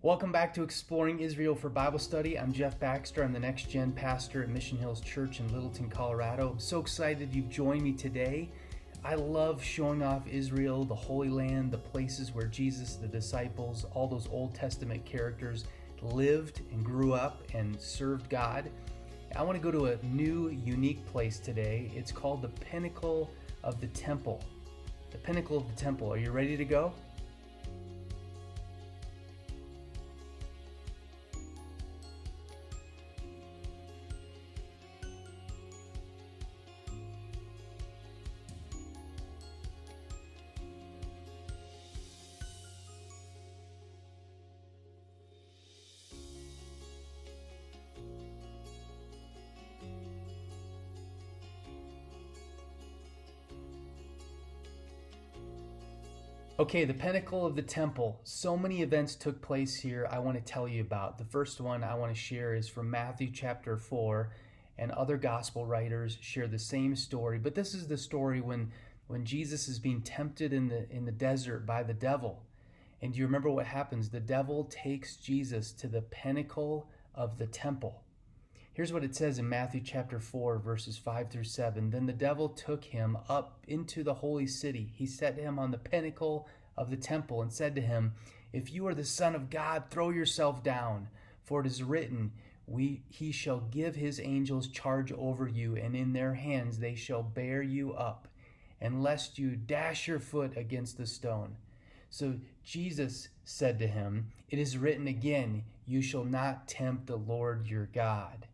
Welcome back to Exploring Israel for Bible Study. I'm Jeff Baxter. I'm the Next Gen pastor at Mission Hills Church in Littleton, Colorado. I'm so excited you've joined me today. I love showing off Israel, the Holy Land, the places where Jesus, the disciples, all those Old Testament characters lived and grew up and served God. I want to go to a new, unique place today. It's called the Pinnacle of the Temple. The Pinnacle of the Temple. Are you ready to go? Okay, the Pinnacle of the Temple. So many events took place here I want to tell you about. The first one I want to share is from Matthew chapter 4, and other gospel writers share the same story. But this is the story when Jesus is being tempted in the desert by the devil. And do you remember what happens? The devil takes Jesus to the pinnacle of the temple. Here's what it says in Matthew chapter 4, verses 5 through 7. Then the devil took him up into the holy city. He set him on the pinnacle of the temple and said to him, "If you are the Son of God, throw yourself down, for it is written, He shall give his angels charge over you, and in their hands they shall bear you up, and lest you dash your foot against the stone." So Jesus said to him, "It is written again, you shall not tempt the Lord your God."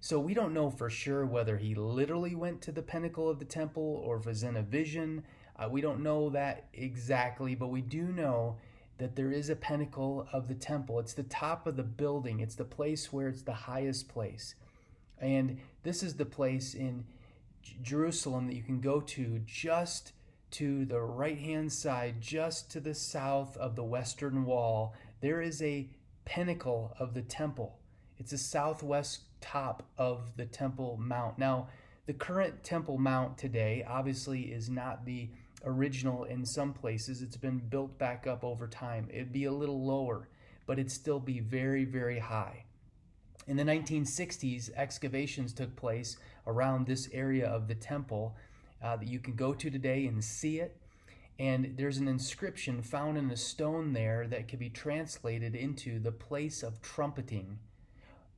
So we don't know for sure whether he literally went to the pinnacle of the temple or if it was in a vision. We don't know that exactly, but we do know that there is a pinnacle of the temple. It's the top of the building. It's the place where it's the highest place. And this is the place in Jerusalem that you can go to just to the right-hand side, just to the south of the Western Wall. There is a pinnacle of the temple. It's the southwest top of the Temple Mount. Now, the current Temple Mount today obviously is not the original in some places. It's been built back up over time. It'd be a little lower, but it'd still be very, very high. In the 1960s, excavations took place around this area of the temple that you can go to today and see it. And there's an inscription found in a stone there that can be translated into the place of trumpeting.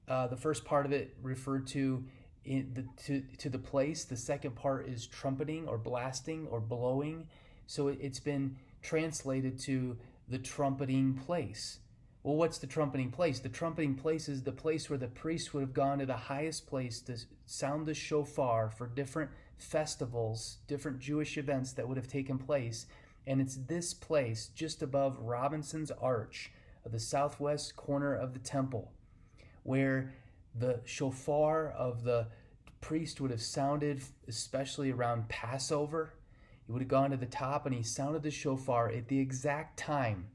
The first part of it referred to the place. The second part is trumpeting or blasting or blowing. So it's been translated to the trumpeting place. Well, what's the trumpeting place? The trumpeting place is the place where the priest would have gone to the highest place to sound the shofar for different festivals, different Jewish events that would have taken place. And it's this place just above Robinson's Arch of the southwest corner of the temple, where the shofar of the priest would have sounded, especially around Passover. He would have gone to the top and he sounded the shofar at the exact time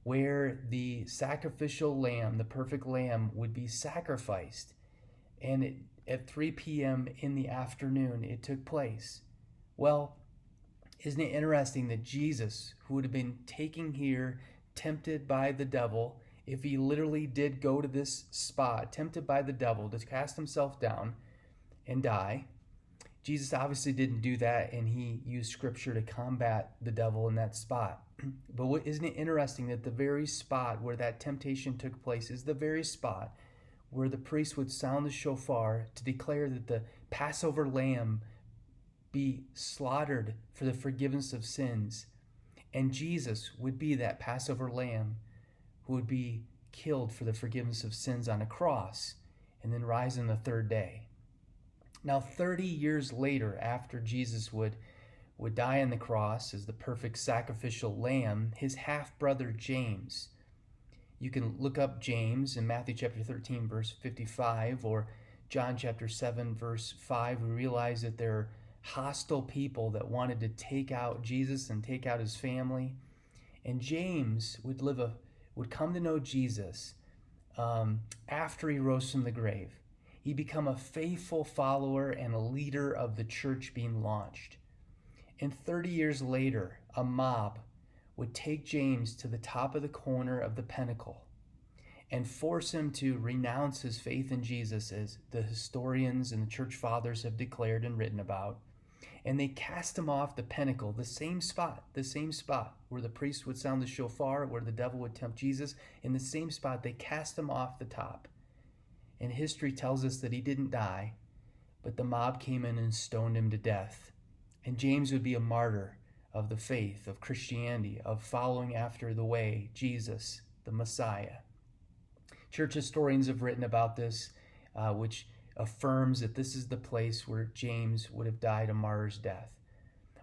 where the sacrificial lamb, the perfect lamb, would be sacrificed. And at 3 p.m. in the afternoon, it took place. Well, isn't it interesting that Jesus, who would have been taken here, tempted by the devil, if he literally did go to this spot, tempted by the devil to cast himself down and die, Jesus obviously didn't do that, and he used scripture to combat the devil in that spot. But isn't it interesting that the very spot where that temptation took place is the very spot where the priest would sound the shofar to declare that the Passover lamb be slaughtered for the forgiveness of sins. And Jesus would be that Passover lamb who would be killed for the forgiveness of sins on a cross and then rise on the third day. Now, 30 years later, after Jesus would die on the cross as the perfect sacrificial lamb, his half-brother James, you can look up James in Matthew chapter 13, verse 55, or John chapter 7, verse 5. We realize that there are hostile people that wanted to take out Jesus and take out his family. And James would come to know Jesus after he rose from the grave. He became a faithful follower and a leader of the church being launched. And 30 years later, a mob would take James to the top of the corner of the pinnacle. and force him to renounce his faith in Jesus, as the historians and the church fathers have declared and written about. And they cast him off the pinnacle, the same spot where the priest would sound the shofar, where the devil would tempt Jesus. In the same spot, they cast him off the top. And history tells us that he didn't die, but the mob came in and stoned him to death. And James would be a martyr of the faith, of Christianity, of following after the way, Jesus, the Messiah. Church historians have written about this, which affirms that this is the place where James would have died a martyr's death.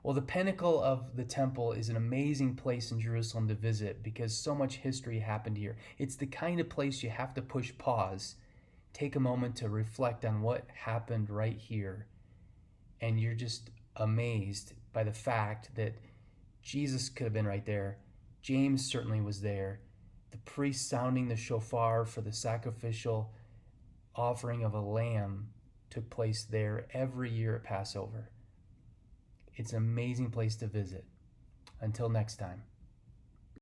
Well, the pinnacle of the temple is an amazing place in Jerusalem to visit because so much history happened here. It's the kind of place you have to push pause, take a moment to reflect on what happened right here, and you're just amazed by the fact that Jesus could have been right there. James certainly was there. The priest sounding the shofar for the sacrificial offering of a lamb took place there every year at Passover. It's an amazing place to visit. Until next time.